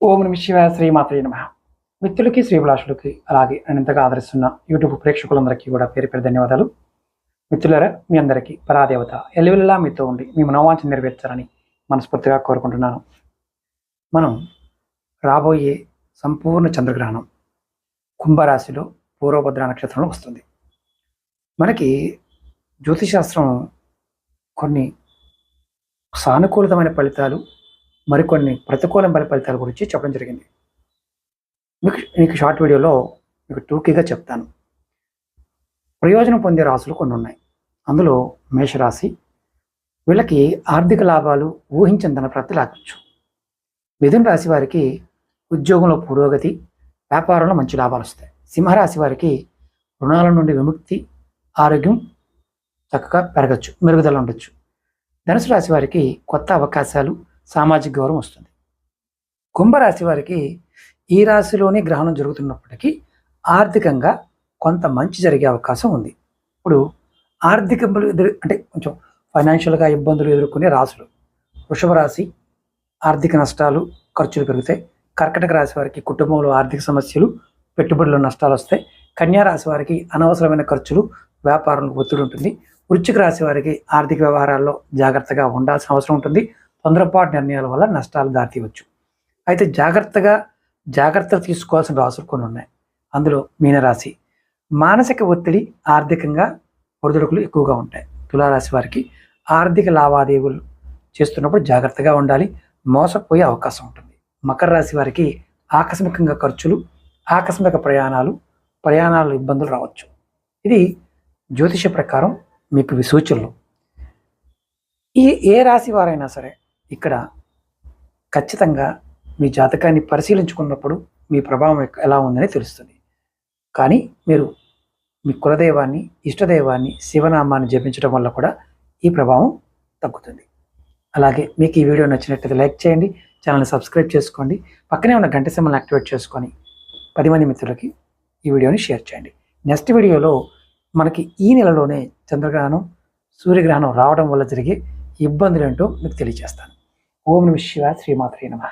ఓం నమ శివాయ, శ్రీమాత్రే నమః. మిత్రులకి, శ్రీభిలాషులకి, అలాగే నేను ఇంతగా ఆదరిస్తున్న యూట్యూబ్ ప్రేక్షకులందరికీ కూడా పేరు పేరు ధన్యవాదాలు. మిత్రులారా, మీ అందరికీ పరాదేవత ఎల్లవెల్లలా మీతో ఉండి మీ మనోవాంఛ నెరవేర్చాలని మనస్ఫూర్తిగా కోరుకుంటున్నాను. మనం రాబోయే సంపూర్ణ చంద్రగ్రహణం కుంభరాశిలో పూర్వభద్ర నక్షత్రంలో వస్తుంది. మనకి జ్యోతిశాస్త్రం కొన్ని సానుకూలమైన ఫలితాలు, మరికొన్ని ప్రతికూలమైన ఫలితాల గురించి చెప్పడం జరిగింది. మీకు షార్ట్ వీడియోలో మీకు టూకీగా చెప్తాను. ప్రయోజనం పొందే రాశులు కొన్ని ఉన్నాయి. అందులో మేషరాశి, వీళ్ళకి ఆర్థిక లాభాలు ఊహించిన ధన ప్రాప్తి లాగవచ్చు. మిథున రాశి వారికి ఉద్యోగంలో పురోగతి, వ్యాపారంలో మంచి లాభాలు వస్తాయి. సింహరాశి వారికి రుణాల నుండి విముక్తి, ఆరోగ్యం చక్కగా పెరగచ్చు, మెరుగుదల ఉండొచ్చు. ధనుసు రాశి వారికి కొత్త అవకాశాలు, సామాజిక గౌరవం వస్తుంది. కుంభరాశి వారికి ఈ రాశిలోనే గ్రహణం జరుగుతున్నప్పటికీ ఆర్థికంగా కొంత మంచి జరిగే అవకాశం ఉంది. ఇప్పుడు ఆర్థిక అంటే కొంచెం ఫైనాన్షియల్గా ఇబ్బందులు ఎదుర్కొనే రాశులు: వృషభ రాశి ఆర్థిక నష్టాలు, ఖర్చులు పెరుగుతాయి. కర్కటక రాశి వారికి కుటుంబంలో ఆర్థిక సమస్యలు, పెట్టుబడుల్లో నష్టాలు వస్తాయి. కన్యా రాశి వారికి అనవసరమైన ఖర్చులు, వ్యాపారంలో ఒత్తిడి ఉంటుంది. వృశ్చిక రాశి వారికి ఆర్థిక వ్యవహారాల్లో జాగ్రత్తగా ఉండాల్సిన అవసరం ఉంటుంది. తొందరపాటు నిర్ణయాల వల్ల నష్టాలు దారితీయవచ్చు. అయితే జాగ్రత్తలు తీసుకోవాల్సిన రాశులు కొన్ని ఉన్నాయి. అందులో మీనరాశి, మానసిక ఒత్తిడి, ఆర్థికంగా ఒడిదుడుకులు ఎక్కువగా ఉంటాయి. తులారాశి వారికి ఆర్థిక లావాదేవీలు చేస్తున్నప్పుడు జాగ్రత్తగా ఉండాలి, మోసపోయే అవకాశం ఉంటుంది. మకర రాశి వారికి ఆకస్మికంగా ఖర్చులు, ఆకస్మిక ప్రయాణాలు ఇబ్బందులు రావచ్చు. ఇది జ్యోతిష ప్రకారం మీకు సూచనలు. ఏ రాశి వారైనా సరే ఇక్కడ ఖచ్చితంగా మీ జాతకాన్ని పరిశీలించుకున్నప్పుడు మీ ప్రభావం ఎలా ఉందని తెలుస్తుంది. కానీ మీరు మీ కులదైవాన్ని, ఇష్టదైవాన్ని, శివనామాన్ని జపించడం వల్ల కూడా ఈ ప్రభావం తగ్గుతుంది. అలాగే మీకు ఈ వీడియో నచ్చినట్లయితే లైక్ చేయండి, ఛానల్ని సబ్స్క్రైబ్ చేసుకోండి, పక్కనే ఉన్న గంట సింబల్ని యాక్టివేట్ చేసుకొని 10 మంది మిత్రులకి ఈ వీడియోని షేర్ చేయండి. నెక్స్ట్ వీడియోలో మనకి ఈ నెలలోనే చంద్రగ్రహణం, సూర్యగ్రహణం రావడం వల్ల జరిగే ఇబ్బందులు ఏంటో మీకు తెలియజేస్తాను. ఓం నమః శివాయ, శ్రీమాత్రే నమః.